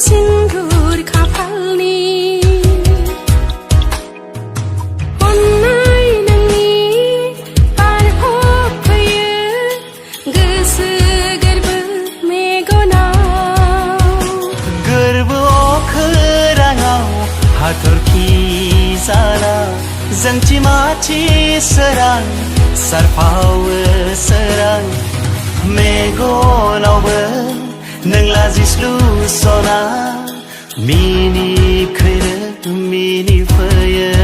सिन्दुर खाफालनि अन्नाय नोंनि बारहफैयो गोसो गोरबो मेगनाव गोरबो अखोराङाव हाथरखि जाना जोंथि माथि सोरां सारफावो सोरां मेगनावबो नों लाजिस्लु सना मिनिखैरो मिनिफैयो